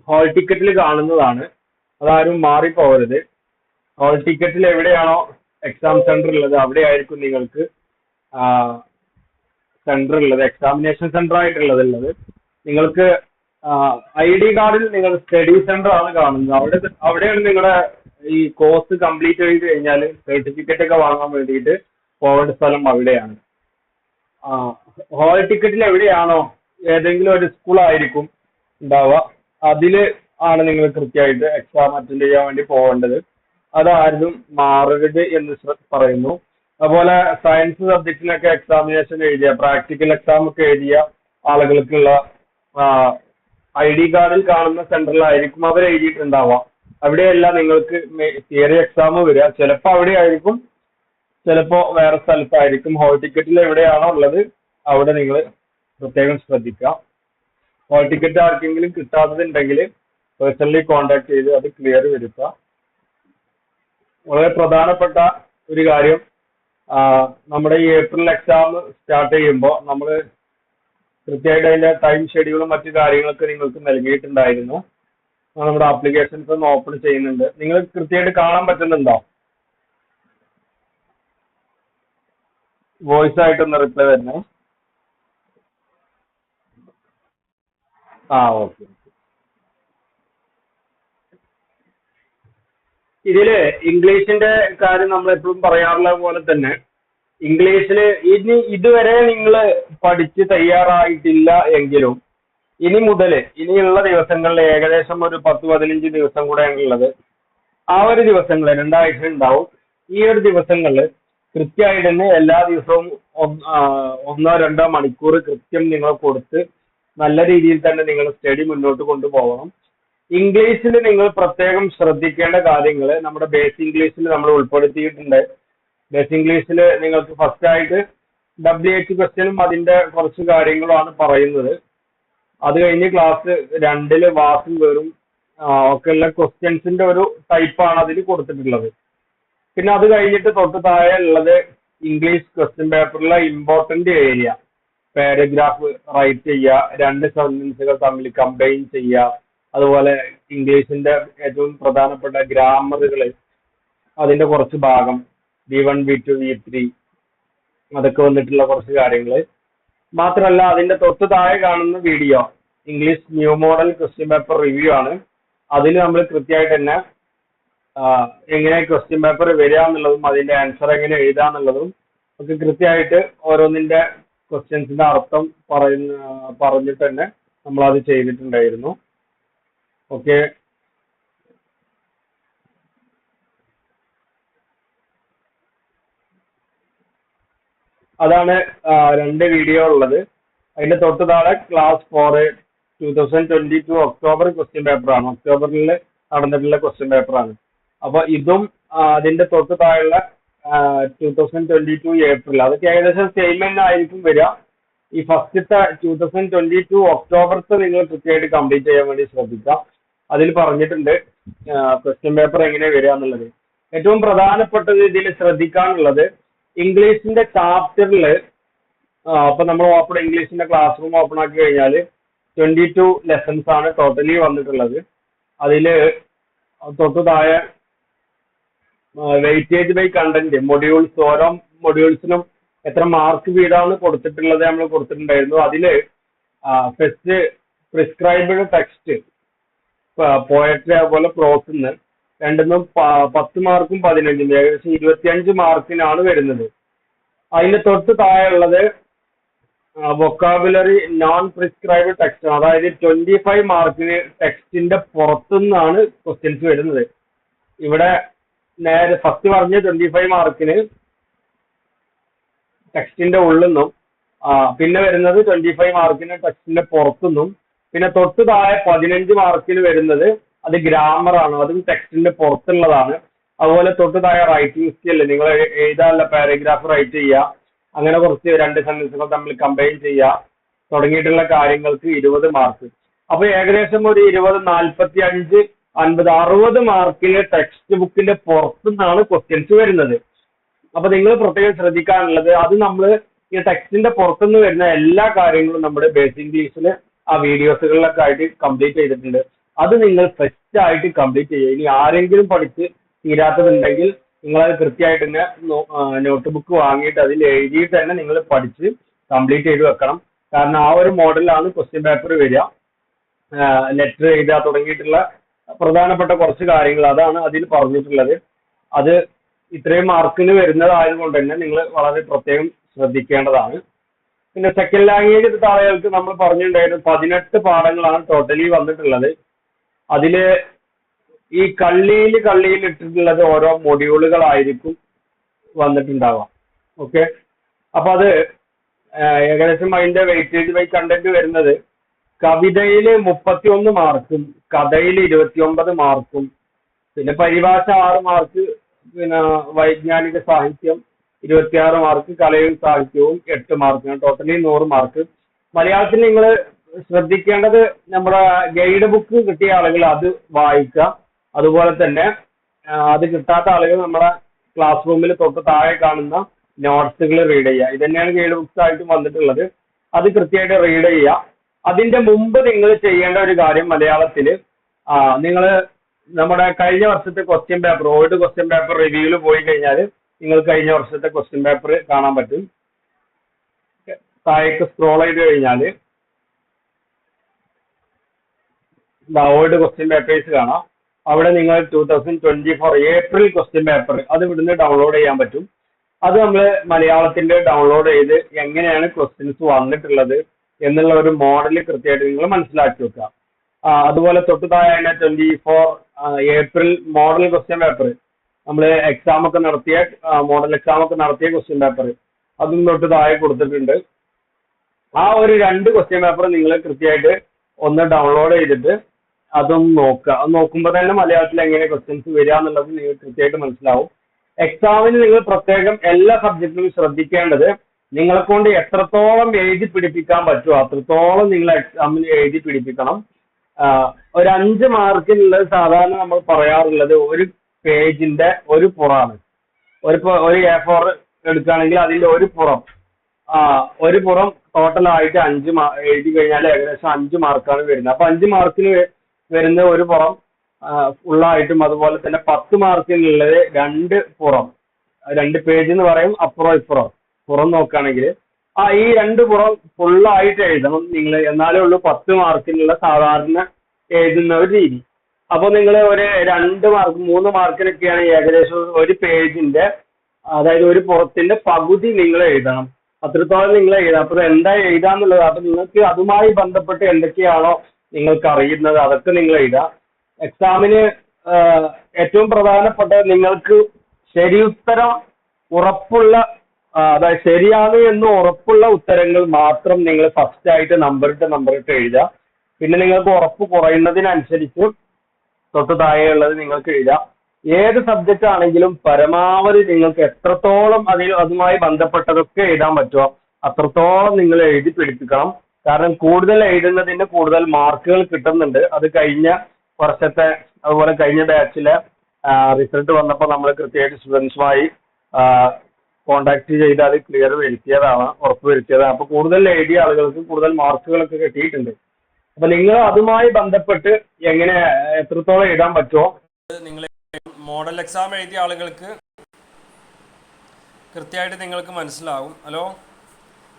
Hall ടിക്കറ്റിൽ കാണുന്നതാണ്. അതാരും മാറിപ്പോകരുത്. ഹാൾ ടിക്കറ്റിൽ എവിടെയാണോ എക്സാം സെന്റർ ഉള്ളത് അവിടെ ആയിരിക്കും നിങ്ങൾക്ക് സെന്റർ ഉള്ളത്, എക്സാമിനേഷൻ സെന്റർ ആയിട്ടുള്ളത്. നിങ്ങൾക്ക് ID കാർഡിൽ നിങ്ങൾ സ്റ്റഡി സെന്റർ ആണ് കാണുന്നത്. അവിടെയാണ് നിങ്ങളുടെ ഈ കോഴ്സ് കംപ്ലീറ്റ് ചെയ്ത് കഴിഞ്ഞാൽ സർട്ടിഫിക്കറ്റ് ഒക്കെ വാങ്ങാൻ വേണ്ടിയിട്ട് പോകേണ്ട സ്ഥലം അവിടെയാണ്. ഹാൾ ടിക്കറ്റിൽ എവിടെയാണോ ഏതെങ്കിലും ഒരു സ്കൂൾ ആയിരിക്കും ഉണ്ടാവുക, അതില് ആണ് നിങ്ങൾ കൃത്യമായിട്ട് എക്സാം അറ്റൻഡ് ചെയ്യാൻ വേണ്ടി പോകേണ്ടത്. അതാരും മാറരുത് എന്ന് പറയുന്നു. അതുപോലെ സയൻസ് സബ്ജക്റ്റിനൊക്കെ എക്സാമിനേഷൻ എഴുതിയ, പ്രാക്ടിക്കൽ എക്സാം ഒക്കെ എഴുതിയ ആളുകൾക്കുള്ള ID കാർഡിൽ കാണുന്ന സെന്ററിലായിരിക്കും അവർ എഴുതിയിട്ടുണ്ടാവുക. അവിടെയല്ല നിങ്ങൾക്ക് തിയറി എക്സാം വരിക. ചിലപ്പോൾ അവിടെ ആയിരിക്കും, ചിലപ്പോൾ വേറെ സ്ഥലത്തായിരിക്കും. ഹാൾ ടിക്കറ്റിൽ എവിടെയാണോ ഉള്ളത് അവിടെ നിങ്ങൾ പ്രത്യേകം ശ്രദ്ധിക്കുക. ഹാൾ ടിക്കറ്റ് ആർക്കെങ്കിലും കിട്ടാത്തതുണ്ടെങ്കിൽ പേഴ്സണലി കോൺടാക്ട് ചെയ്ത് അത് ക്ലിയർ വരുത്തുക. വളരെ പ്രധാനപ്പെട്ട ഒരു കാര്യം, നമ്മുടെ ഈ ഏപ്രിൽ എക്സാം സ്റ്റാർട്ട് ചെയ്യുമ്പോൾ നമ്മൾ കൃത്യമായിട്ട് അതിന്റെ ടൈം ഷെഡ്യൂളും മറ്റു കാര്യങ്ങളൊക്കെ നിങ്ങൾക്ക് നൽകിയിട്ടുണ്ടായിരുന്നു. നമ്മുടെ ആപ്ലിക്കേഷൻസ് ഒന്ന് ഓപ്പൺ ചെയ്യുന്നുണ്ട്. നിങ്ങൾ കൃത്യമായിട്ട് കാണാൻ പറ്റുന്നുണ്ടോ? വോയിസ് ആയിട്ടൊന്ന് റിപ്ലൈ വരുന്നേ. ഓക്കെ. ഇതില് ഇംഗ്ലീഷിന്റെ കാര്യം നമ്മൾ എപ്പോഴും പറയാറുള്ള പോലെ തന്നെ ഇംഗ്ലീഷിൽ ഇതുവരെ നിങ്ങൾ പഠിച്ച് തയ്യാറായിട്ടില്ല എങ്കിലും ഇനിയുള്ള ദിവസങ്ങളിൽ ഏകദേശം ഒരു 10-15 ദിവസം കൂടെയാണ് ഉള്ളത്. ആ ഒരു ദിവസങ്ങളിൽ 2 ആഴ്ച ഉണ്ടാവും. ഈ ഒരു ദിവസങ്ങളിൽ കൃത്യമായിട്ട് തന്നെ എല്ലാ ദിവസവും 1-2 മണിക്കൂർ കൃത്യം നിങ്ങൾ കൊടുത്ത് നല്ല രീതിയിൽ തന്നെ നിങ്ങൾ സ്റ്റഡി മുന്നോട്ട് കൊണ്ടുപോകണം. ഇംഗ്ലീഷിൽ നിങ്ങൾ പ്രത്യേകം ശ്രദ്ധിക്കേണ്ട കാര്യങ്ങൾ നമ്മുടെ ബേസ് ഇംഗ്ലീഷിൽ നമ്മൾ ഉൾപ്പെടുത്തിയിട്ടുണ്ട്. ബേസ് ഇംഗ്ലീഷിൽ നിങ്ങൾക്ക് ഫസ്റ്റ് ആയിട്ട് WH ക്വസ്റ്റ്യനും അതിന്റെ കുറച്ച് കാര്യങ്ങളുമാണ് പറയുന്നത്. അത് കഴിഞ്ഞ് ക്ലാസ് 2 വാക്കും വെറും ഒക്കെയുള്ള ക്വസ്റ്റ്യൻസിന്റെ ഒരു ടൈപ്പാണ് അതിൽ കൊടുത്തിട്ടുള്ളത്. പിന്നെ അത് കഴിഞ്ഞിട്ട് തൊട്ട് താഴെ ഉള്ളത് ഇംഗ്ലീഷ് ക്വസ്റ്റ്യൻ പേപ്പറിലെ ഇമ്പോർട്ടന്റ് ഏരിയ, പാരഗ്രാഫ് റൈറ്റ് ചെയ്യുക, 2 സെന്റൻസുകൾ തമ്മിൽ കമ്പൈൻ ചെയ്യുക, അതുപോലെ ഇംഗ്ലീഷിന്റെ ഏറ്റവും പ്രധാനപ്പെട്ട ഗ്രാമറുകൾ അതിന്റെ കുറച്ച് ഭാഗം, V1 V2 V3 അതൊക്കെ വന്നിട്ടുള്ള കുറച്ച് കാര്യങ്ങൾ മാത്രമല്ല. അതിന്റെ തൊട്ട് താഴെ കാണുന്ന video English new model question paper review ആണ്. അതിൽ നമ്മൾ കൃത്യമായിട്ട് തന്നെ എങ്ങനെ ക്വസ്റ്റ്യൻ പേപ്പർ വരിക എന്നുള്ളതും അതിന്റെ ആൻസർ എങ്ങനെ എഴുതുക എന്നുള്ളതും ഒക്കെ കൃത്യമായിട്ട് ഓരോന്നിന്റെ ക്വസ്റ്റ്യൻസിന്റെ അർത്ഥം പറഞ്ഞിട്ട് തന്നെ നമ്മൾ അത് ചെയ്തിട്ടുണ്ടായിരുന്നു. ഓക്കെ. അതാണ് 2 വീഡിയോ ഉള്ളത്. അതിന്റെ തൊട്ട് താഴെ ക്ലാസ് 4 2022 ഒക്ടോബർ ക്വസ്റ്റ്യൻ പേപ്പറാണ്, ഒക്ടോബറിൽ നടന്നിട്ടുള്ള ക്വസ്റ്റ്യൻ പേപ്പറാണ്. അപ്പൊ ഇതും അതിന്റെ തൊട്ട് താഴെയുള്ള 2022 ഏപ്രിൽ, അതൊക്കെ ഏകദേശം സെയിം തന്നെ ആയിരിക്കും വരിക. ഈ ഫസ്റ്റത്തെ 2022 ഒക്ടോബറത്തെ നിങ്ങൾ കൃത്യമായിട്ട് കംപ്ലീറ്റ് ചെയ്യാൻ വേണ്ടി ശ്രദ്ധിക്കാം. അതിൽ പറഞ്ഞിട്ടുണ്ട് ക്വസ്റ്റ്യൻ പേപ്പർ എങ്ങനെ വരിക എന്നുള്ളത്. ഏറ്റവും പ്രധാനപ്പെട്ടത് ഇതിൽ ശ്രദ്ധിക്കാനുള്ളത് ഇംഗ്ലീഷിന്റെ ചാപ്റ്ററിൽ അപ്പൊ നമ്മൾ ഇംഗ്ലീഷിന്റെ ക്ലാസ് റൂം ഓപ്പൺ ആക്കി കഴിഞ്ഞാൽ 22 ലെസൺസ് ആണ് ടോട്ടലി വന്നിട്ടുള്ളത്. അതില് തൊട്ട് താഴെ വെയിറ്റേജ് ബൈ കണ്ടന്റ് മൊഡ്യൂൾസ്, ഓരോ മൊഡ്യൂൾസിനും എത്ര മാർക്ക് വീതമാണ് കൊടുത്തിട്ടുള്ളത് നമ്മൾ കൊടുത്തിട്ടുണ്ടായിരുന്നു. അതില് ഫസ്റ്റ് പ്രിസ്ക്രൈബ്ഡ് ടെക്സ്റ്റ്, പോയട്രി അതുപോലെ പ്രോസിന്ന് രണ്ടിനും 10 മാർക്കും 15, ഏകദേശം 25 മാർക്കിനാണ് വരുന്നത്. അതിന്റെ തൊട്ട് താഴെ ഉള്ളത് വൊക്കാബുലറി നോൺ പ്രിസ്ക്രൈബ്ഡ് ടെക്സ്റ്റ്, അതായത് 25 മാർക്കിന് ടെക്സ്റ്റിന്റെ പുറത്തുനിന്നാണ് ക്വസ്റ്റ്യൻസ് വരുന്നത്. ഇവിടെ നേരെ ഫസ്റ്റ് പറഞ്ഞ 25 മാർക്കിന് ടെക്സ്റ്റിന്റെ ഉള്ളിൽ നിന്നും, പിന്നെ വരുന്നത് 25 മാർക്കിന് ടെക്സ്റ്റിന്റെ പുറത്തുനിന്നും, പിന്നെ തൊട്ട് താഴെ 15 മാർക്കിന് വരുന്നത് അത് ഗ്രാമർ ആണ്, അതും ടെക്സ്റ്റിന്റെ പുറത്തുള്ളതാണ്. അതുപോലെ തൊട്ട് താഴെ റൈറ്റിംഗ് സ്കിൽ, നിങ്ങൾ എഴുതാനുള്ള പാരഗ്രാഫ് റൈറ്റ് ചെയ്യുക, അങ്ങനെ കുറച്ച് 2 സെന്റൻസുകൾ തമ്മിൽ കമ്പൈൻ ചെയ്യുക തുടങ്ങിയിട്ടുള്ള കാര്യങ്ങൾക്ക് 20 മാർക്ക്. അപ്പൊ ഏകദേശം ഒരു 20, 45, 50, 60 മാർക്കിന് ടെക്സ്റ്റ് ബുക്കിന്റെ പുറത്തുനിന്നാണ് ക്വസ്റ്റ്യൻസ് വരുന്നത്. അപ്പൊ നിങ്ങൾ പ്രത്യേകം ശ്രദ്ധിക്കാനുള്ളത് അത് നമ്മൾ ഈ ടെക്സ്റ്റിന്റെ പുറത്തുനിന്ന് വരുന്ന എല്ലാ കാര്യങ്ങളും നമ്മുടെ ബേസിക് ഇംഗ്ലീഷിൽ ആ വീഡിയോസുകളിലൊക്കെ ആയിട്ട് കംപ്ലീറ്റ് ചെയ്തിട്ടുണ്ട്. അത് നിങ്ങൾ ഫസ്റ്റ് ആയിട്ട് കംപ്ലീറ്റ് ചെയ്യുക. ഇനി ആരെങ്കിലും പഠിച്ച് തീരാത്തതുണ്ടെങ്കിൽ നിങ്ങളത് കൃത്യമായിട്ട് തന്നെ നോട്ട് ബുക്ക് വാങ്ങിയിട്ട് അതിൽ എഴുതിയിട്ട് തന്നെ നിങ്ങൾ പഠിച്ച് കംപ്ലീറ്റ് ചെയ്ത് വെക്കണം. കാരണം ആ ഒരു മോഡലാണ് ക്വസ്റ്റ്യൻ പേപ്പർ വരിക. ലെറ്റർ എഴുതുക തുടങ്ങിയിട്ടുള്ള പ്രധാനപ്പെട്ട കുറച്ച് കാര്യങ്ങൾ അതാണ് അതിൽ പറഞ്ഞിട്ടുള്ളത്. അത് ഇത്രയും മാർക്കിന് വരുന്നതായതുകൊണ്ട് തന്നെ നിങ്ങൾ വളരെ പ്രത്യേകം ശ്രദ്ധിക്കേണ്ടതാണ്. പിന്നെ സെക്കൻഡ് ലാംഗ്വേജ് എടുത്ത ആളുകൾക്ക് നമ്മൾ പറഞ്ഞിട്ടുണ്ടായിരുന്നു 18 പാഠങ്ങളാണ് ടോട്ടലി വന്നിട്ടുള്ളത്. അതില് ഈ കള്ളിയിൽ ഇട്ടിട്ടുള്ളത് ഓരോ മൊഡ്യൂളുകളായിരിക്കും വന്നിട്ടുണ്ടാവാം. ഓക്കെ, അപ്പൊ അത് ഏകദേശം അതിന്റെ വെയിറ്റേജ് ബൈ കണ്ടന്റ് വരുന്നത് കവിതയിൽ 31 മാർക്കും കഥയിൽ 29 മാർക്കും പിന്നെ പരിഭാഷ 6 മാർക്ക്, പിന്നെ വൈജ്ഞാനിക സാഹിത്യം 26 മാർക്ക്, കലയും സാഹിത്യവും 8 മാർക്ക്, ടോട്ടലി 100 മാർക്ക്. മലയാളത്തിൽ നിങ്ങൾ ശ്രദ്ധിക്കേണ്ടത് നമ്മുടെ ഗൈഡ് ബുക്ക് കിട്ടിയ ആളുകൾ അത് വായിക്കുക. അതുപോലെ തന്നെ അത് കിട്ടാത്ത ആളുകൾ നമ്മുടെ ക്ലാസ് റൂമിൽ തൊട്ട് താഴെ കാണുന്ന നോട്ട്സുകൾ റീഡ് ചെയ്യുക. ഇത് തന്നെയാണ് ഗൈഡ് ബുക്സ് ആയിട്ട് വന്നിട്ടുള്ളത്. അത് കൃത്യമായിട്ട് റീഡ് ചെയ്യുക. അതിന്റെ മുമ്പ് നിങ്ങൾ ചെയ്യേണ്ട ഒരു കാര്യം മലയാളത്തിൽ നിങ്ങൾ നമ്മുടെ കഴിഞ്ഞ വർഷത്തെ question paper, old question paper റിവ്യൂവിൽ പോയി കഴിഞ്ഞാൽ നിങ്ങൾ കഴിഞ്ഞ വർഷത്തെ ക്വസ്റ്റ്യൻ പേപ്പർ കാണാൻ പറ്റും. താഴേക്ക് സ്ക്രോൾ ചെയ്ത് കഴിഞ്ഞാൽ ഓൾഡ് ക്വസ്റ്റ്യൻ പേപ്പേഴ്സ് കാണാം. അവിടെ നിങ്ങൾ 2024 ഏപ്രിൽ ക്വസ്റ്റ്യൻ പേപ്പർ അത് ഇവിടുന്ന് ഡൗൺലോഡ് ചെയ്യാൻ പറ്റും. അത് നമ്മൾ മലയാളത്തിന്റെ ഡൗൺലോഡ് ചെയ്ത് എങ്ങനെയാണ് ക്വസ്റ്റ്യൻസ് വന്നിട്ടുള്ളത് എന്നുള്ള ഒരു മോഡൽ കൃത്യമായിട്ട് നിങ്ങൾ മനസ്സിലാക്കി വെക്കുക. അതുപോലെ തൊട്ട് താഴെ 24 ഏപ്രിൽ മോഡൽ ക്വസ്റ്റ്യൻ പേപ്പർ നമ്മൾ എക്സാം ഒക്കെ നടത്തിയ മോഡൽ എക്സാം ഒക്കെ നടത്തിയ ക്വസ്റ്റ്യൻ പേപ്പർ അതും തൊട്ട് താഴെ കൊടുത്തിട്ടുണ്ട്. ആ ഒരു 2 ക്വസ്റ്റ്യൻ പേപ്പർ നിങ്ങൾ കൃത്യമായിട്ട് ഒന്ന് ഡൗൺലോഡ് ചെയ്തിട്ട് അതൊന്ന് നോക്കുക. അത് നോക്കുമ്പോൾ തന്നെ മലയാളത്തിൽ എങ്ങനെ ക്വസ്റ്റ്യൻസ് വരിക എന്നുള്ളത് നിങ്ങൾക്ക് കൃത്യമായിട്ട് മനസ്സിലാവും. എക്സാമിന് നിങ്ങൾ പ്രത്യേകം എല്ലാ സബ്ജക്റ്റിലും ശ്രദ്ധിക്കേണ്ടത് നിങ്ങളെ കൊണ്ട് എത്രത്തോളം എഴുതി പിടിപ്പിക്കാൻ പറ്റുമോ അത്രത്തോളം നിങ്ങൾ എക്സാമിന് എഴുതി പിടിപ്പിക്കണം. ഒരു 5 മാർക്കിനുള്ളത് സാധാരണ നമ്മൾ പറയാറുള്ളത് ഒരു പേജിന്റെ ഒരു പുറമാണ്. ഒരു A4 എടുക്കുകയാണെങ്കിൽ അതിന്റെ ഒരു പുറം ടോട്ടലായിട്ട് 5 എഴുതി കഴിഞ്ഞാൽ ഏകദേശം 5 മാർക്കാണ് വരുന്നത്. അപ്പൊ 5 മാർക്കിന് വരുന്ന ഒരു പുറം ഫുള്ളായിട്ടും അതുപോലെ തന്നെ 10 മാർക്കിനുള്ളത് 2 പേജ് എന്ന് പറയും. അപ്പുറം ഇപ്പുറം പുറം നോക്കുകയാണെങ്കിൽ ഈ 2 പുറം ഫുള്ളായിട്ട് എഴുതണം നിങ്ങൾ. എന്നാലേ ഉള്ളൂ 10 മാർക്കിനുള്ള സാധാരണ എഴുതുന്ന ഒരു രീതി. അപ്പൊ നിങ്ങൾ ഒരു 2 മാർക്ക് 3 മാർക്കിനൊക്കെയാണ് ഏകദേശം ഒരു പേജിന്റെ, അതായത് ഒരു പുറത്തിന്റെ പകുതി നിങ്ങൾ എഴുതണം. അത്രത്തോളം നിങ്ങൾ എഴുതാം. അപ്പൊ എന്താ എഴുതാന്നുള്ളത്, അപ്പൊ നിങ്ങൾക്ക് അതുമായി ബന്ധപ്പെട്ട് എന്തൊക്കെയാണോ നിങ്ങൾക്ക് അറിയുന്നത് അതൊക്കെ നിങ്ങൾ എഴുതുക. എക്സാമിന് ഏറ്റവും പ്രധാനപ്പെട്ട നിങ്ങൾക്ക് ശരിയുത്തരം ഉറപ്പുള്ള, അതായത് ശരിയാണ് എന്ന് ഉറപ്പുള്ള ഉത്തരങ്ങൾ മാത്രം നിങ്ങൾ ഫസ്റ്റ് ആയിട്ട് നമ്പറിട്ട് എഴുതുക. പിന്നെ നിങ്ങൾക്ക് ഉറപ്പ് കുറയുന്നതിനനുസരിച്ച് തൊട്ട് താഴെയുള്ളത് നിങ്ങൾക്ക് എഴുതാം. ഏത് സബ്ജക്റ്റ് ആണെങ്കിലും പരമാവധി നിങ്ങൾക്ക് എത്രത്തോളം അതുമായി ബന്ധപ്പെട്ടതൊക്കെ എഴുതാൻ പറ്റുമോ അത്രത്തോളം നിങ്ങൾ എഴുതി പിടിപ്പിക്കണം. കാരണം കൂടുതൽ എഴുതുന്നതിന് കൂടുതൽ മാർക്കുകൾ കിട്ടുന്നുണ്ട്. അത് കഴിഞ്ഞ വർഷത്തെ അതുപോലെ കഴിഞ്ഞ ബാച്ചിലെ റിസൾട്ട് വന്നപ്പോൾ നമ്മൾ കൃത്യമായിട്ട് സ്റ്റുഡൻസുമായി കോണ്ടാക്ട് ചെയ്ത് അത് ക്ലിയർ ഉറപ്പ് വരുത്തിയതാണ്. അപ്പൊ കൂടുതൽ എഴുതിയ ആളുകൾക്ക് കൂടുതൽ മാർക്കുകളൊക്കെ കിട്ടിയിട്ടുണ്ട്. അപ്പൊ നിങ്ങൾ അതുമായി ബന്ധപ്പെട്ട് എങ്ങനെ എത്രത്തോളം എഴുതാൻ പറ്റുമോ, നിങ്ങൾ മോഡൽ എക്സാം എഴുതിയ ആളുകൾക്ക് കൃത്യമായിട്ട് നിങ്ങൾക്ക് മനസ്സിലാവും. ഹലോ,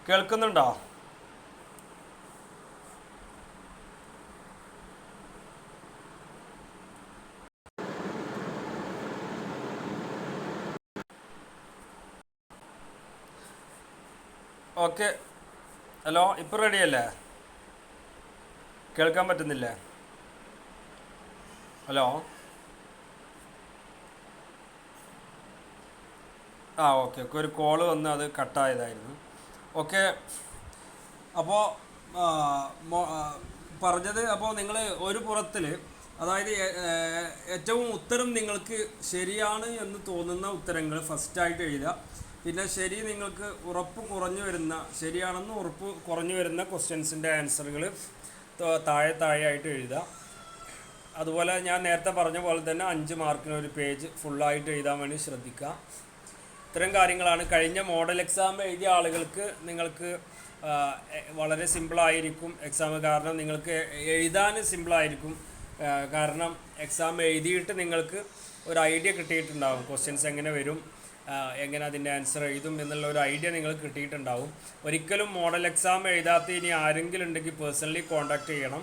കേൾക്കുന്നുണ്ടോ? ഓക്കെ, ഹലോ, ഇപ്പോൾ റെഡിയല്ലേ? കേൾക്കാൻ പറ്റുന്നില്ലേ? ഹലോ, ഓക്കെ, ഒരു കോള് വന്ന് അത് കട്ടായതായിരുന്നു. ഓക്കെ, അപ്പോൾ പറഞ്ഞത്, അപ്പോൾ നിങ്ങൾ ഒരു പുറത്തിൽ, അതായത് ഏറ്റവും ഉത്തരം നിങ്ങൾക്ക് ശരിയാണ് എന്ന് തോന്നുന്ന ഉത്തരങ്ങൾ ഫസ്റ്റായിട്ട് എഴുതുക. പിന്നെ നിങ്ങൾക്ക് ഉറപ്പ് കുറഞ്ഞു വരുന്ന, ശരിയാണെന്ന് ഉറപ്പ് കുറഞ്ഞു വരുന്ന ക്വസ്റ്റ്യൻസിൻ്റെ ആൻസറുകൾ താഴെയായിട്ട് എഴുതുക. അതുപോലെ ഞാൻ നേരത്തെ പറഞ്ഞ പോലെ തന്നെ 5 മാർക്കിന് ഒരു പേജ് ഫുള്ളായിട്ട് എഴുതാൻ വേണ്ടി ശ്രദ്ധിക്കുക. ഇത്തരം കാര്യങ്ങളാണ് കഴിഞ്ഞ മോഡൽ എക്സാം എഴുതിയ ആളുകൾക്ക് നിങ്ങൾക്ക് വളരെ സിമ്പിളായിരിക്കും എക്സാം. കാരണം നിങ്ങൾക്ക് എഴുതാൻ സിമ്പിളായിരിക്കും, കാരണം എക്സാം എഴുതിയിട്ട് നിങ്ങൾക്ക് ഒരു ഐഡിയ കിട്ടിയിട്ടുണ്ടാവും, ക്വസ്റ്റ്യൻസ് എങ്ങനെ വരും, എങ്ങനെ അതിൻ്റെ ആൻസർ എഴുതും എന്നുള്ള ഒരു ഐഡിയ നിങ്ങൾക്ക് കിട്ടിയിട്ടുണ്ടാവും. ഒരിക്കലും മോഡൽ എക്സാം എഴുതാത്ത ഇനി ആരെങ്കിലും ഉണ്ടെങ്കിൽ പേഴ്സണലി കോൺടാക്ട് ചെയ്യണം.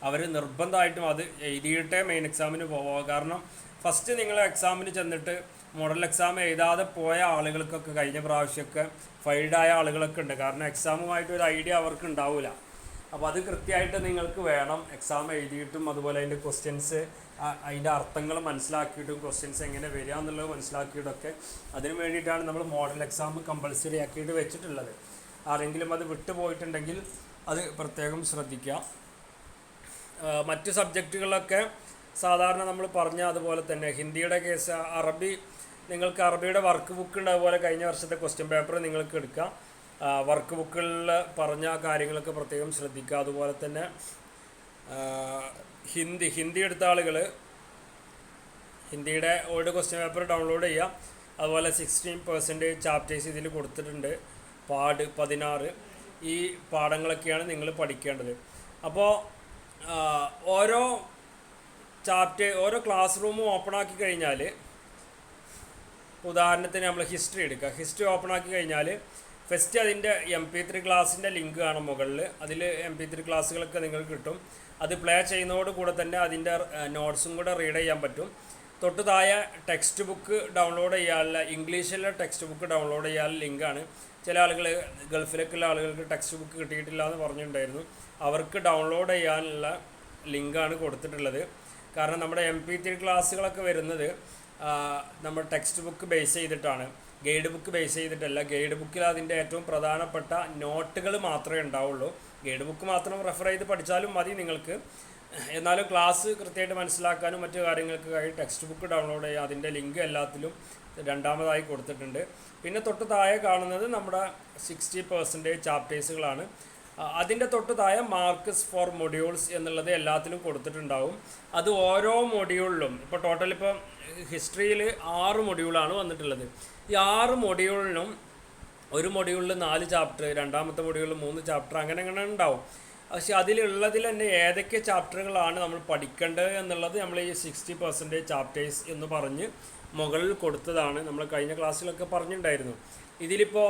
അവർ നിർബന്ധമായിട്ടും അത് എഴുതിയിട്ടേ മെയിൻ എക്സാമിന് പോവുക. കാരണം ഫസ്റ്റ് നിങ്ങൾ എക്സാമിന് ചെന്നിട്ട് മോഡൽ എക്സാം എഴുതാതെ പോയ ആളുകൾക്കൊക്കെ കഴിഞ്ഞ പ്രാവശ്യമൊക്കെ ഫെയിൽഡായ ആളുകളൊക്കെ ഉണ്ട്. കാരണം എക്സാമുമായിട്ട് ഒരു ഐഡിയ അവർക്ക് ഉണ്ടാവില്ല. അപ്പോൾ അത് കൃത്യമായിട്ട് നിങ്ങൾക്ക് വേണം. എക്സാം എഴുതിയിട്ടും അതുപോലെ അതിൻ്റെ ക്വസ്റ്റ്യൻസ് അതിൻ്റെ അർത്ഥങ്ങൾ മനസ്സിലാക്കിയിട്ടും ക്വസ്റ്റ്യൻസ് എങ്ങനെ വരിക എന്നുള്ളത് മനസ്സിലാക്കിയിട്ടൊക്കെ അതിന് വേണ്ടിയിട്ടാണ് നമ്മൾ മോഡൽ എക്സാം കമ്പൾസറി ആക്കിയിട്ട് വെച്ചിട്ടുള്ളത്. ആരെങ്കിലും അത് വിട്ടുപോയിട്ടുണ്ടെങ്കിൽ അത് പ്രത്യേകം ശ്രദ്ധിക്കുക. മറ്റ് സബ്ജക്റ്റുകളൊക്കെ സാധാരണ നമ്മൾ പറഞ്ഞ അതുപോലെ തന്നെ ഹിന്ദിയുടെ കേസ്, അറബി നിങ്ങൾക്ക് അറബിയുടെ വർക്ക് ബുക്ക് ഉണ്ട്. അതുപോലെ കഴിഞ്ഞ വർഷത്തെ ക്വസ്റ്റ്യൻ പേപ്പർ നിങ്ങൾക്ക് എടുക്കാം. വർക്ക് ബുക്കുകളിൽ പറഞ്ഞ കാര്യങ്ങളൊക്കെ പ്രത്യേകം ശ്രദ്ധിക്കുക. അതുപോലെ തന്നെ ഹിന്ദി എടുത്ത ആളുകൾ ഹിന്ദിയുടെ ഓൾഡ് ക്വസ്റ്റ്യൻ പേപ്പർ ഡൗൺലോഡ് ചെയ്യുക. അതുപോലെ 16% ചാപ്റ്റേഴ്സ് ഇതിൽ കൊടുത്തിട്ടുണ്ട്. പാഠ് 16 ഈ പാഠങ്ങളൊക്കെയാണ് നിങ്ങൾ പഠിക്കേണ്ടത്. അപ്പോൾ ഓരോ ക്ലാസ് റൂമും ഓപ്പൺ ആക്കി കഴിഞ്ഞാൽ, ഉദാഹരണത്തിന് നമ്മൾ ഹിസ്റ്ററി എടുക്കുക. ഹിസ്റ്ററി ഓപ്പൺ ആക്കി കഴിഞ്ഞാൽ ഫസ്റ്റ് അതിൻ്റെ MP3 ക്ലാസ്സിൻ്റെ ലിങ്ക് കാണും മുകളിൽ. അതിൽ MP3 ക്ലാസ്സുകളൊക്കെ നിങ്ങൾക്ക് കിട്ടും. അത് പ്ലേ ചെയ്യുന്നതോട് കൂടെ തന്നെ അതിൻ്റെ നോട്ട്സും കൂടെ റീഡ് ചെയ്യാൻ പറ്റും. തൊട്ട് താഴെ ടെക്സ്റ്റ് ബുക്ക് ഡൗൺലോഡ് ചെയ്യാനുള്ള, ഇംഗ്ലീഷിലെ ടെക്സ്റ്റ് ബുക്ക് ഡൗൺലോഡ് ചെയ്യാനുള്ള ലിങ്കാണ്. ചില ആളുകൾ, ഗൾഫിലേക്കുള്ള ആളുകൾക്ക് ടെക്സ്റ്റ് ബുക്ക് കിട്ടിയിട്ടില്ല എന്ന് പറഞ്ഞിട്ടുണ്ടായിരുന്നു. അവർക്ക് ഡൗൺലോഡ് ചെയ്യാനുള്ള ലിങ്കാണ് കൊടുത്തിട്ടുള്ളത്. കാരണം നമ്മുടെ MP3 ക്ലാസ്സുകളൊക്കെ വരുന്നത് നമ്മൾ ടെക്സ്റ്റ് ബുക്ക് ബേസ് ചെയ്തിട്ടാണ്, ഗൈഡ് ബുക്ക് ബേസ് ചെയ്തിട്ടല്ല. ഗൈഡ് ബുക്കിൽ അതിൻ്റെ ഏറ്റവും പ്രധാനപ്പെട്ട നോട്ടുകൾ മാത്രമേ ഉണ്ടാവുള്ളൂ. ഗൈഡ് ബുക്ക് മാത്രം റെഫർ ചെയ്ത് പഠിച്ചാലും മതി നിങ്ങൾക്ക്. എന്നാലും ക്ലാസ് കൃത്യമായിട്ട് മനസ്സിലാക്കാനും മറ്റു കാര്യങ്ങൾക്കായി ടെക്സ്റ്റ് ബുക്ക് ഡൗൺലോഡ് ചെയ്യുക. അതിൻ്റെ ലിങ്ക് എല്ലാത്തിലും രണ്ടാമതായി കൊടുത്തിട്ടുണ്ട്. പിന്നെ തൊട്ട് താഴെ കാണുന്നത് നമ്മുടെ 60% ചാപ്റ്റേഴ്സുകളാണ്. അതിൻ്റെ തൊട്ട് താഴെ മാർക്ക്സ് ഫോർ മൊഡ്യൂൾസ് എന്നുള്ളത് എല്ലാത്തിലും കൊടുത്തിട്ടുണ്ടാവും. അത് ഓരോ മൊഡ്യൂളിലും, ഇപ്പോൾ ടോട്ടൽ ഇപ്പോൾ ഹിസ്റ്ററിയിൽ 6 മൊഡ്യൂളാണ് വന്നിട്ടുള്ളത്. ഈ 6 മൊഡ്യൂളിനും ഒരു മൊഡ്യൂളിൽ 4 ചാപ്റ്റർ, രണ്ടാമത്തെ മൊഡ്യൂളിൽ 3 ചാപ്റ്റർ, അങ്ങനെ ഉണ്ടാവും. പക്ഷെ അതിലുള്ളതിൽ തന്നെ ഏതൊക്കെ ചാപ്റ്ററുകളാണ് നമ്മൾ പഠിക്കേണ്ടത് എന്നുള്ളത് നമ്മൾ ഈ 60% ചാപ്റ്റേഴ്സ് എന്ന് പറഞ്ഞ് മുകളിൽ കൊടുത്തതാണ്. നമ്മൾ കഴിഞ്ഞ ക്ലാസ്സിലൊക്കെ പറഞ്ഞിട്ടുണ്ടായിരുന്നു. ഇതിലിപ്പോൾ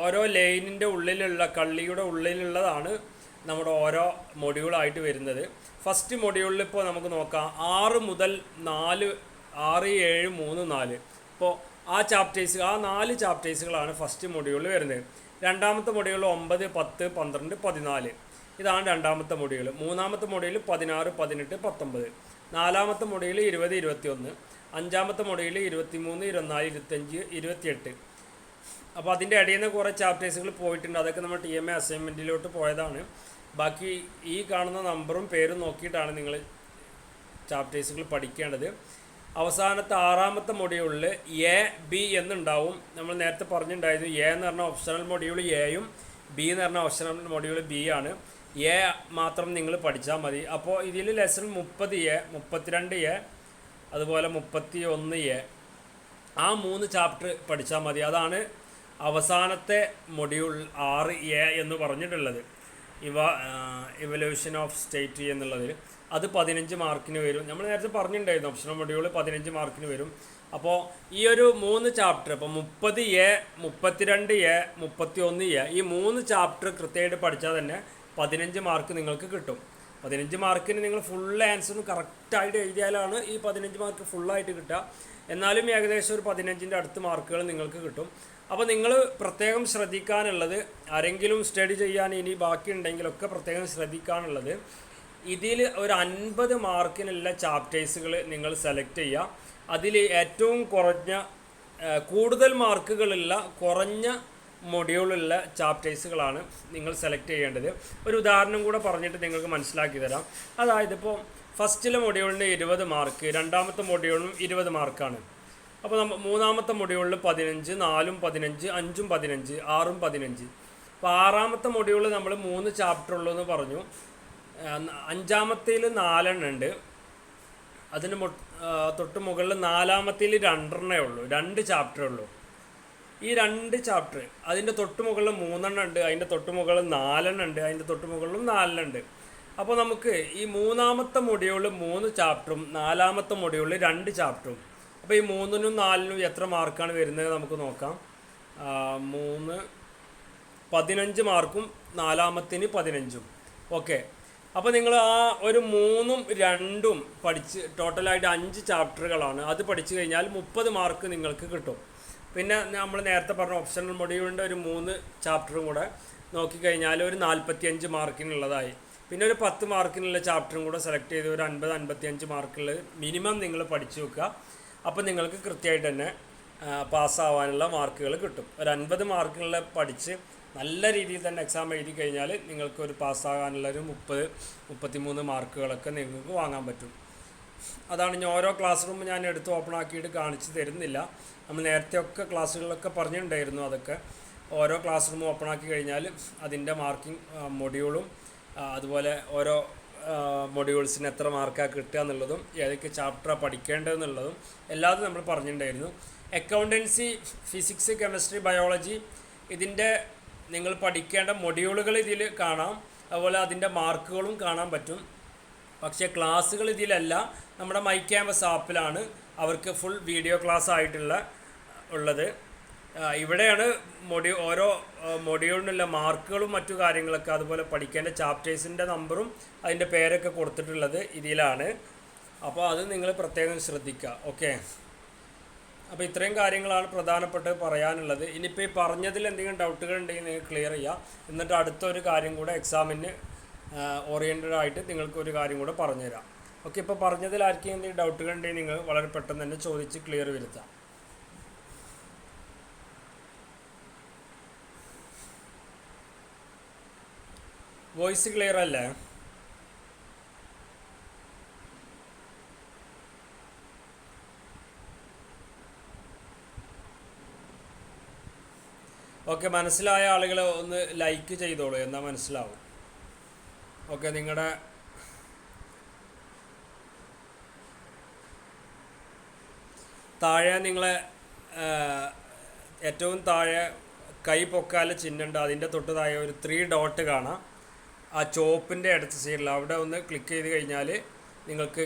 ഓരോ ലൈനിൻ്റെ ഉള്ളിലുള്ള, കള്ളിയുടെ ഉള്ളിലുള്ളതാണ് നമ്മുടെ ഓരോ മൊഡ്യൂളായിട്ട് വരുന്നത്. ഫസ്റ്റ് മൊഡ്യൂളിൽ ഇപ്പോൾ നമുക്ക് നോക്കാം 6 മുതൽ 4, 6, 7, 3, 4. ഇപ്പോൾ ആ 4 ചാപ്റ്റേഴ്സുകളാണ് ഫസ്റ്റ് മൊഡ്യൂളിൽ വരുന്നത്. രണ്ടാമത്തെ മൊഡ്യൂൾ 9, 10, 12, 14 ഇതാണ് രണ്ടാമത്തെ മൊഡ്യൂൾ. മൂന്നാമത്തെ മൊഡ്യൂൾ 16, 18, 19. നാലാമത്തെ മൊഡ്യൂൾ 20, 21. അഞ്ചാമത്തെ മൊഡ്യൂൾ 23, 24, 25, 28. അപ്പോൾ അതിൻ്റെ ഇടയിൽ നിന്ന് കുറേ ചാപ്റ്റേഴ്സുകൾ പോയിട്ടുണ്ട്. അതൊക്കെ നമ്മൾ TMA അസൈൻമെൻറ്റിലോട്ട് പോയതാണ്. ബാക്കി ഈ കാണുന്ന നമ്പറും പേരും നോക്കിയിട്ടാണ് നിങ്ങൾ ചാപ്റ്റേഴ്സുകൾ പഠിക്കേണ്ടത്. അവസാനത്തെ 6ാമത്തെ മൊഡ്യൂളിൽ A-B എന്നുണ്ടാവും. നമ്മൾ നേരത്തെ പറഞ്ഞിട്ടുണ്ടായിരുന്നു A എന്ന് പറഞ്ഞാൽ ഓപ്ഷണൽ മൊഡ്യൂൾ Aയും B എന്ന് പറഞ്ഞാൽ ഓപ്ഷണൽ മൊഡ്യൂൾ B ആണ്. A മാത്രം നിങ്ങൾ പഠിച്ചാൽ മതി. അപ്പോൾ ഇതിൽ ലെസൺ 30A, 32A, അതുപോലെ 31A, ആ 3 ചാപ്റ്റർ പഠിച്ചാൽ മതി. അതാണ് അവസാനത്തെ മൊഡ്യൂൾ 6A എന്ന് പറഞ്ഞിട്ടുള്ളത്. ഇവല്യൂഷൻ ഓഫ് സ്റ്റേറ്റ് എന്നുള്ളതിൽ അത് 15 മാർക്കിന് വരും. നമ്മൾ നേരത്തെ പറഞ്ഞിട്ടുണ്ടായിരുന്നു ഓപ്ഷണൽ മൊഡ്യൂൾ 15 മാർക്കിന് വരും. അപ്പോൾ ഈ ഒരു 3 ചാപ്റ്റർ, ഇപ്പോൾ 30A, 32A, 31A, ഈ 3 ചാപ്റ്റർ കൃത്യമായിട്ട് പഠിച്ചാൽ തന്നെ 15 മാർക്ക് നിങ്ങൾക്ക് കിട്ടും. 15 മാർക്കിന് നിങ്ങൾ ഫുൾ ആൻസറും കറക്റ്റായിട്ട് എഴുതിയാലാണ് ഈ 15 മാർക്ക് ഫുള്ളായിട്ട് കിട്ടുക. എന്നാലും ഏകദേശം ഒരു 15ൻ്റെ അടുത്ത് മാർക്കുകൾ നിങ്ങൾക്ക് കിട്ടും. അപ്പോൾ നിങ്ങൾ പ്രത്യേകം ശ്രദ്ധിക്കാനുള്ളത്, ആരെങ്കിലും സ്റ്റഡി ചെയ്യാൻ ഇനി ബാക്കിയുണ്ടെങ്കിലൊക്കെ പ്രത്യേകം ശ്രദ്ധിക്കാനുള്ളത്, ഇതിൽ ഒരു 50 മാർക്കിനുള്ള ചാപ്റ്റേഴ്സുകൾ നിങ്ങൾ സെലക്ട് ചെയ്യുക. അതിൽ ഏറ്റവും കൂടുതൽ മാർക്കുകളുള്ള കുറഞ്ഞ മൊഡ്യൂളുള്ള ചാപ്റ്റേഴ്സുകളാണ് നിങ്ങൾ സെലക്ട് ചെയ്യേണ്ടത്. ഒരു ഉദാഹരണം കൂടെ പറഞ്ഞിട്ട് നിങ്ങൾക്ക് മനസ്സിലാക്കി തരാം. അതായത് ഇപ്പോൾ ഫസ്റ്റിലെ മൊഡ്യൂളിന് 20 മാർക്ക്, രണ്ടാമത്തെ മൊഡ്യൂളിനും 20 മാർക്കാണ്. അപ്പോൾ മൂന്നാമത്തെ മൊഡ്യൂളിൽ 15, 4ഉം 15, 5ഉം 15, 6ഉം 15. അപ്പോൾ 6ാമത്തെ മൊഡ്യൂളിൽ നമ്മൾ 3 ചാപ്റ്റർ ഉള്ളൂ എന്ന് പറഞ്ഞു. 5ാമത്തേൽ 4 ഉണ്ട്. അതിന് തൊട്ട് മുകളിൽ 4ാമത്തേൽ 2 ഉള്ളൂ, 2 ചാപ്റ്റർ ഉള്ളൂ. ഈ 2 ചാപ്റ്റർ, അതിൻ്റെ തൊട്ട് മുകളിൽ 3 ഉണ്ട്, അതിൻ്റെ തൊട്ട് മുകളിൽ 4 ഉണ്ട്, അതിൻ്റെ തൊട്ട് മുകളിലും 4 ഉണ്ട്. അപ്പോൾ നമുക്ക് ഈ മൂന്നാമത്തെ മൊഡ്യൂൾ 3 ചാപ്റ്ററും നാലാമത്തെ മൊഡ്യൂൾ 2 ചാപ്റ്ററും, അപ്പോൾ ഈ 3നും 4നും എത്ര മാർക്കാണ് വരുന്നത് നമുക്ക് നോക്കാം. 3 15 മാർക്കും നാലാമത്തിന് 15ഉം. ഓക്കെ, അപ്പോൾ നിങ്ങൾ ആ ഒരു 3ഉം 2ഉം പഠിച്ച് ടോട്ടലായിട്ട് 5 ചാപ്റ്ററുകളാണ്. അത് പഠിച്ചു കഴിഞ്ഞാൽ 30 മാർക്ക് നിങ്ങൾക്ക് കിട്ടും. പിന്നെ നമ്മൾ നേരത്തെ പറഞ്ഞ ഓപ്ഷണൽ മൊഡ്യൂളിൻ്റെ ഒരു 3 ചാപ്റ്ററും കൂടെ നോക്കിക്കഴിഞ്ഞാൽ ഒരു 45 മാർക്കിനുള്ളതായി. പിന്നെ ഒരു 10 മാർക്കിനുള്ള ചാപ്റ്ററും കൂടെ സെലക്ട് ചെയ്ത് ഒരു 50-55 മാർക്കുള്ള മിനിമം നിങ്ങൾ പഠിച്ചു വെക്കുക. അപ്പോൾ നിങ്ങൾക്ക് കൃത്യമായിട്ട് തന്നെ പാസ്സാവാനുള്ള മാർക്കുകൾ കിട്ടും. ഒരു 50 മാർക്കിനുള്ള പഠിച്ച് നല്ല രീതിയിൽ തന്നെ എക്സാം എഴുതി കഴിഞ്ഞാൽ നിങ്ങൾക്ക് ഒരു പാസ്സാകാനുള്ളൊരു 30-33 മാർക്കുകളൊക്കെ നിങ്ങൾക്ക് വാങ്ങാൻ പറ്റും. അതാണ് ഞാൻ ഓരോ ക്ലാസ് റൂം ഞാൻ എടുത്ത് ഓപ്പൺ ആക്കിയിട്ട് കാണിച്ചു തരുന്നില്ല. നമ്മൾ നേരത്തെ ഒക്കെ ക്ലാസ്സുകളിലൊക്കെ പറഞ്ഞിട്ടുണ്ടായിരുന്നു. അതൊക്കെ ഓരോ ക്ലാസ് റൂം ഓപ്പൺ ആക്കി കഴിഞ്ഞാൽ അതിൻ്റെ മാർക്കിംഗ് മൊഡ്യൂളും അതുപോലെ ഓരോ മൊഡ്യൂൾസിന് എത്ര മാർക്കാണ് കിട്ടുക എന്നുള്ളതും ഏതൊക്കെ ചാപ്റ്ററാണ് പഠിക്കേണ്ടതെന്നുള്ളതും എല്ലാതും നമ്മൾ പറഞ്ഞിട്ടുണ്ടായിരുന്നു. അക്കൗണ്ടൻസി, ഫിസിക്സ്, കെമിസ്ട്രി, ബയോളജി ഇതിൻ്റെ നിങ്ങൾ പഠിക്കേണ്ട മൊഡ്യൂളുകൾ ഇതിൽ കാണാം. അതുപോലെ അതിൻ്റെ മാർക്കുകളും കാണാൻ പറ്റും. പക്ഷേ ക്ലാസ്സുകൾ ഇതിലല്ല, നമ്മുടെ മൈ ക്യാമ്പസ് ആപ്പിലാണ് അവർക്ക് ഫുൾ വീഡിയോ ക്ലാസ് ഉള്ളത്. ഇവിടെയാണ് ഓരോ മൊഡ്യൂളിനുള്ള മാർക്കുകളും മറ്റു കാര്യങ്ങളൊക്കെ, അതുപോലെ പഠിക്കേണ്ട ചാപ്റ്റേഴ്സിൻ്റെ നമ്പറും അതിൻ്റെ പേരൊക്കെ കൊടുത്തിട്ടുള്ളത് ഇതിലാണ്. അപ്പോൾ അത് നിങ്ങൾ പ്രത്യേകം ശ്രദ്ധിക്കുക. ഓക്കെ, അപ്പോൾ ഇത്രയും കാര്യങ്ങളാണ് പ്രധാനപ്പെട്ട് പറയാനുള്ളത്. ഇനിയിപ്പോൾ ഈ പറഞ്ഞതിൽ എന്തെങ്കിലും ഡൗട്ടുകൾ ഉണ്ടെങ്കിൽ നിങ്ങൾ ക്ലിയർ ചെയ്യുക. എന്നിട്ട് അടുത്തൊരു കാര്യം കൂടെ എക്സാമിന് ഓറിയൻറ്റഡ് ആയിട്ട് നിങ്ങൾക്ക് ഒരു കാര്യം കൂടെ പറഞ്ഞുതരാം. ഓക്കെ, ഇപ്പോൾ പറഞ്ഞതിൽ ആർക്കെങ്കിലും എന്തെങ്കിലും ഡൗട്ടുകൾ ഉണ്ടെങ്കിൽ നിങ്ങൾ വളരെ പെട്ടെന്ന് തന്നെ ചോദിച്ച് ക്ലിയർ വരുത്താം. വോയിസ് ക്ലിയർ അല്ലേ? ഓക്കെ, മനസ്സിലായ ആളുകൾ ഒന്ന് ലൈക്ക് ചെയ്തോളൂ, എന്നാൽ മനസ്സിലാവും. ഓക്കെ, നിങ്ങളുടെ താഴെ നിങ്ങളെ ഏറ്റവും താഴെ കൈ പൊക്കാല ചിഹ്നമുണ്ട്. അതിൻ്റെ തൊട്ട് താഴെ ഒരു 3 ഡോട്ട് കാണാം. ആ ചോപ്പിൻ്റെ അടുത്ത സൈഡിൽ അവിടെ ഒന്ന് ക്ലിക്ക് ചെയ്ത് കഴിഞ്ഞാൽ നിങ്ങൾക്ക്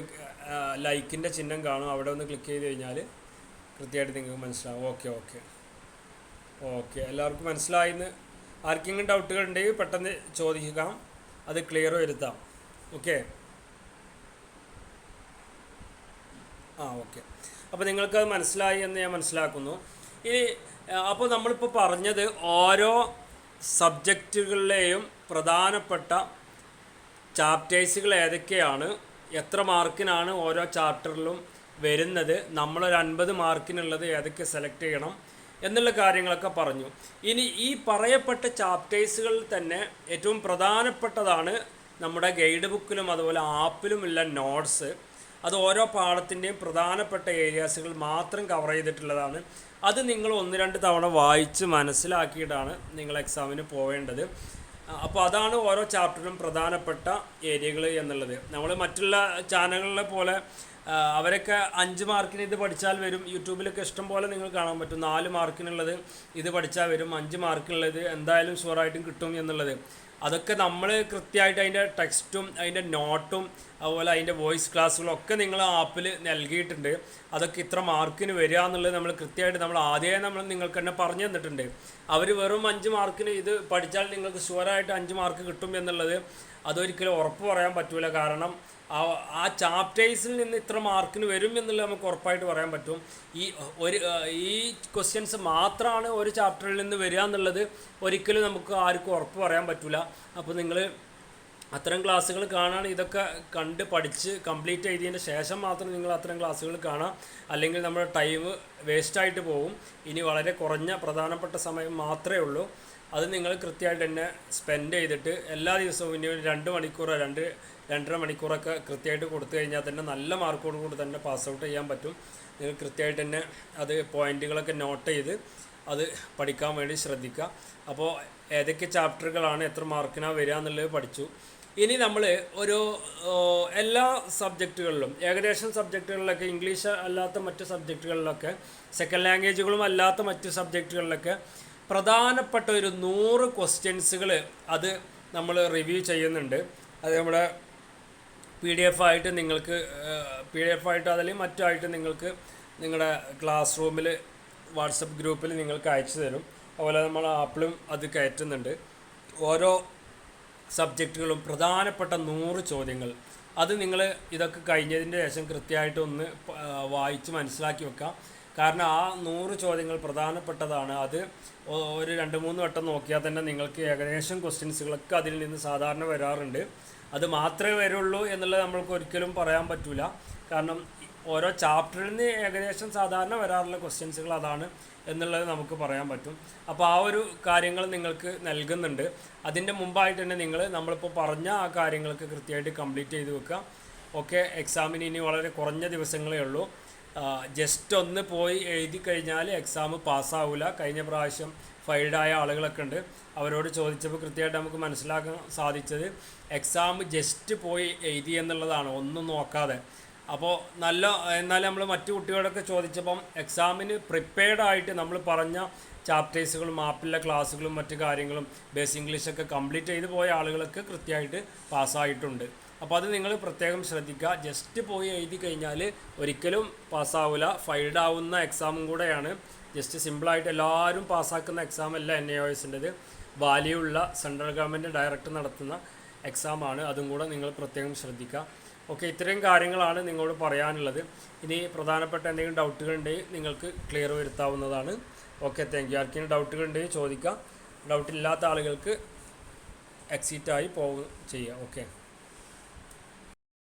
ലൈക്കിൻ്റെ ചിഹ്നം കാണും. അവിടെ ഒന്ന് ക്ലിക്ക് ചെയ്ത് കഴിഞ്ഞാൽ കൃത്യമായിട്ട് നിങ്ങൾക്ക് മനസ്സിലാവും. ഓക്കെ ഓക്കെ ഓക്കെ, എല്ലാവർക്കും മനസ്സിലായിന്ന്. ആർക്കെങ്കിലും ഡൗട്ടുകൾ ഉണ്ടെങ്കിൽ പെട്ടെന്ന് ചോദിക്കാം, അത് ക്ലിയർ വരുത്താം. ഓക്കെ, ഓക്കെ, അപ്പോൾ നിങ്ങൾക്കത് മനസ്സിലായി എന്ന് ഞാൻ മനസ്സിലാക്കുന്നു. ഇനി അപ്പോൾ നമ്മളിപ്പോൾ പറഞ്ഞത് ഓരോ സബ്ജക്റ്റുകളിലെയും പ്രധാനപ്പെട്ട ചാപ്റ്റേഴ്സുകൾ ഏതൊക്കെയാണ്, എത്ര മാർക്കിനാണ് ഓരോ ചാപ്റ്ററിലും വരുന്നത്, നമ്മളൊരു 50 മാർക്കിനുള്ളത് ഏതൊക്കെ സെലക്ട് ചെയ്യണം എന്നുള്ള കാര്യങ്ങളൊക്കെ പറഞ്ഞു. ഇനി ഈ പറയപ്പെട്ട ചാപ്റ്റേഴ്സുകളിൽ തന്നെ ഏറ്റവും പ്രധാനപ്പെട്ടതാണ് നമ്മുടെ ഗൈഡ് ബുക്കിലും അതുപോലെ ആപ്പിലുമുള്ള നോട്ട്സ്. അത് ഓരോ പാഠത്തിൻ്റെയും പ്രധാനപ്പെട്ട ഏരിയാസുകൾ മാത്രം കവർ ചെയ്തിട്ടുള്ളതാണ്. അത് നിങ്ങൾ 1-2 തവണ വായിച്ച് മനസ്സിലാക്കിയിട്ടാണ് നിങ്ങൾ എക്സാമിന് പോവേണ്ടത്. അപ്പോൾ അതാണ് ഓരോ ചാപ്റ്ററിലും പ്രധാനപ്പെട്ട ഏരിയകൾ എന്നുള്ളത്. നമ്മൾ മറ്റുള്ള ചാനലുകളെ പോലെ അവരൊക്കെ 5 മാർക്കിന് ഇത് പഠിച്ചാൽ വരും. യൂട്യൂബിലൊക്കെ ഇഷ്ടം പോലെ നിങ്ങൾ കാണാൻ പറ്റും. 4 മാർക്കിനുള്ളത് ഇത് പഠിച്ചാൽ വരും, 5 മാർക്കിനുള്ളത് എന്തായാലും ഷുവറായിട്ടും കിട്ടും എന്നുള്ളത്. അതൊക്കെ നമ്മൾ കൃത്യമായിട്ട് അതിൻ്റെ ടെക്സ്റ്റും അതിൻ്റെ നോട്ടും അതുപോലെ അതിൻ്റെ വോയിസ് ക്ലാസ്സുകളും ഒക്കെ നിങ്ങൾ ആപ്പിൽ നൽകിയിട്ടുണ്ട്. അതൊക്കെ ഇത്ര മാർക്കിന് വരിക എന്നുള്ളത് നമ്മൾ കൃത്യമായിട്ട് ആദ്യമേ നിങ്ങൾക്ക് തന്നെ പറഞ്ഞു തന്നിട്ടുണ്ട്. അവർ വെറും 5 മാർക്കിന് ഇത് പഠിച്ചാൽ നിങ്ങൾക്ക് ഷുവറായിട്ട് 5 മാർക്ക് കിട്ടും എന്നുള്ളത് അതൊരിക്കലും ഉറപ്പ് പറയാൻ പറ്റില്ല. കാരണം ആ ചാപ്റ്റേഴ്സിൽ നിന്ന് ഇത്ര മാർക്കിന് വരും എന്നുള്ളത് നമുക്ക് ഉറപ്പായിട്ട് പറയാൻ പറ്റും. ഈ ക്വസ്റ്റ്യൻസ് മാത്രമാണ് ഒരു ചാപ്റ്ററിൽ നിന്ന് വരിക എന്നുള്ളത് ഒരിക്കലും നമുക്ക് ആർക്കും ഉറപ്പ് പറയാൻ പറ്റില്ല. അപ്പോൾ നിങ്ങൾ അത്തരം ക്ലാസ്സുകൾ കാണാൻ ഇതൊക്കെ കണ്ട് പഠിച്ച് കംപ്ലീറ്റ് ചെയ്തതിന് ശേഷം മാത്രം നിങ്ങൾ അത്തരം ക്ലാസ്സുകൾ കാണാം. അല്ലെങ്കിൽ നമ്മുടെ ടൈം വേസ്റ്റായിട്ട് പോകും. ഇനി വളരെ കുറഞ്ഞ പ്രധാനപ്പെട്ട സമയം മാത്രമേ ഉള്ളൂ. അത് നിങ്ങൾ കൃത്യമായിട്ട് തന്നെ സ്പെൻഡ് ചെയ്തിട്ട് എല്ലാ ദിവസവും ഇനി 2 മണിക്കൂറോ 2-2.5 മണിക്കൂറൊക്കെ കൃത്യമായിട്ട് കൊടുത്തു കഴിഞ്ഞാൽ തന്നെ നല്ല മാർക്കോട് കൂടി തന്നെ പാസ് ഔട്ട് ചെയ്യാൻ പറ്റും. നിങ്ങൾ കൃത്യമായിട്ട് തന്നെ അത് പോയിന്റുകളൊക്കെ നോട്ട് ചെയ്ത് അത് പഠിക്കാൻ വേണ്ടി ശ്രദ്ധിക്കുക. അപ്പോൾ ഏതൊക്കെ ചാപ്റ്ററുകളാണ് എത്ര മാർക്കിനാണ് വരിക എന്നുള്ളത് പഠിച്ചു. ഇനി നമ്മൾ ഒരു എല്ലാ സബ്ജക്റ്റുകളിലും ഏകദേശം സബ്ജക്റ്റുകളിലൊക്കെ ഇംഗ്ലീഷ് അല്ലാത്ത മറ്റ് സബ്ജക്റ്റുകളിലൊക്കെ സെക്കൻഡ് ലാംഗ്വേജുകളും അല്ലാത്ത മറ്റ് സബ്ജക്റ്റുകളിലൊക്കെ പ്രധാനപ്പെട്ട ഒരു 100 ക്വസ്റ്റ്യൻസുകൾ അത് നമ്മൾ റിവ്യൂ ചെയ്യുന്നുണ്ട്. അത് നമ്മുടെ PDF ആയിട്ട് നിങ്ങൾക്ക് PDF ആയിട്ട് അതല്ലെങ്കിൽ മറ്റായിട്ട് നിങ്ങൾക്ക് നിങ്ങളുടെ ക്ലാസ് റൂമിൽ വാട്സപ്പ് ഗ്രൂപ്പിൽ നിങ്ങൾക്ക് അയച്ചു തരും. അതുപോലെ നമ്മൾ ആപ്പിളും അത് കയറ്റുന്നുണ്ട്. ഓരോ സബ്ജക്റ്റുകളും പ്രധാനപ്പെട്ട 100 ചോദ്യങ്ങൾ അത് നിങ്ങൾ ഇതൊക്കെ കഴിഞ്ഞതിൻ്റെ ശേഷം കൃത്യമായിട്ട് ഒന്ന് വായിച്ച് മനസ്സിലാക്കി വെക്കാം. കാരണം ആ 100 ചോദ്യങ്ങൾ പ്രധാനപ്പെട്ടതാണ്. അത് ഒരു 2-3 വട്ടം നോക്കിയാൽ തന്നെ നിങ്ങൾക്ക് ഏകദേശം ക്വസ്റ്റ്യൻസുകളൊക്കെ അതിൽ നിന്ന് സാധാരണ വരാറുണ്ട്. അത് മാത്രമേ വരുള്ളൂ എന്നുള്ളത് നമ്മൾക്ക് ഒരിക്കലും പറയാൻ പറ്റില്ല. കാരണം ഓരോ ചാപ്റ്ററിൽ നിന്ന് ഏകദേശം സാധാരണ വരാറുള്ള ക്വസ്റ്റ്യൻസുകൾ അതാണ് എന്നുള്ളത് നമുക്ക് പറയാൻ പറ്റും. അപ്പോൾ ആ ഒരു കാര്യങ്ങൾ നിങ്ങൾക്ക് നൽകുന്നുണ്ട്. അതിൻ്റെ മുമ്പായിട്ട് തന്നെ നമ്മളിപ്പോൾ പറഞ്ഞ ആ കാര്യങ്ങൾക്ക് കൃത്യമായിട്ട് കംപ്ലീറ്റ് ചെയ്ത് വെക്കുക. ഓക്കെ, എക്സാമിന് ഇനി വളരെ കുറഞ്ഞ ദിവസങ്ങളേ ഉള്ളൂ. ജസ്റ്റ് ഒന്ന് പോയി എഴുതി കഴിഞ്ഞാൽ എക്സാം പാസ്സാവില്ല. കഴിഞ്ഞ പ്രാവശ്യം ഫെയിൽഡായ ആളുകളൊക്കെ ഉണ്ട്. അവരോട് ചോദിച്ചപ്പോൾ കൃത്യമായിട്ട് നമുക്ക് മനസ്സിലാക്കാൻ സാധിച്ചത് എക്സാം ജസ്റ്റ് പോയി എഴുതി എന്നുള്ളതാണ്, ഒന്നും നോക്കാതെ. അപ്പോൾ എന്നാൽ നമ്മൾ മറ്റു കുട്ടികളൊക്കെ ചോദിച്ചപ്പം എക്സാമിന് പ്രിപ്പയർഡ് ആയിട്ട് നമ്മൾ പറഞ്ഞ ചാപ്റ്റേഴ്സുകളും ആപ്പിലെ ക്ലാസ്സുകളും മറ്റു കാര്യങ്ങളും ബേസിക് ഇംഗ്ലീഷൊക്കെ കംപ്ലീറ്റ് ചെയ്ത് പോയ ആളുകളൊക്കെ കൃത്യമായിട്ട് പാസ്സായിട്ടുണ്ട്. അപ്പോൾ അത് നിങ്ങൾ പ്രത്യേകം ശ്രദ്ധിക്കുക. ജസ്റ്റ് പോയി എഴുതി കഴിഞ്ഞാൽ ഒരിക്കലും പാസ്സാവില്ല. ഫെയിൽഡ് ആവുന്ന എക്സാമും കൂടെയാണ്. ജസ്റ്റ് സിമ്പിളായിട്ട് എല്ലാവരും പാസ്സാക്കുന്ന എക്സാം അല്ല NIOSൻ്റെത്. വാല്യൂ ഉള്ള സെൻട്രൽ ഗവൺമെൻറ് ഡയറക്റ്റ് നടത്തുന്ന എക്സാമാണ്. അതും കൂടെ നിങ്ങൾ പ്രത്യേകം ശ്രദ്ധിക്കുക. ഓക്കെ, ഇത്രയും കാര്യങ്ങളാണ് നിങ്ങളോട് പറയാനുള്ളത്. ഇനി പ്രധാനപ്പെട്ട എന്തെങ്കിലും ഡൗട്ടുകൾ ഉണ്ടെങ്കിൽ നിങ്ങൾക്ക് ക്ലിയർ വരുത്താവുന്നതാണ്. Okay, thank you. ആർക്കെങ്കിലും ഡൗട്ടുകൾ ഉണ്ടെങ്കിൽ ചോദിക്കാം. ഡൗട്ടില്ലാത്ത ആളുകൾക്ക് എക്സിറ്റായി ചെയ്യുക. ഓക്കെ.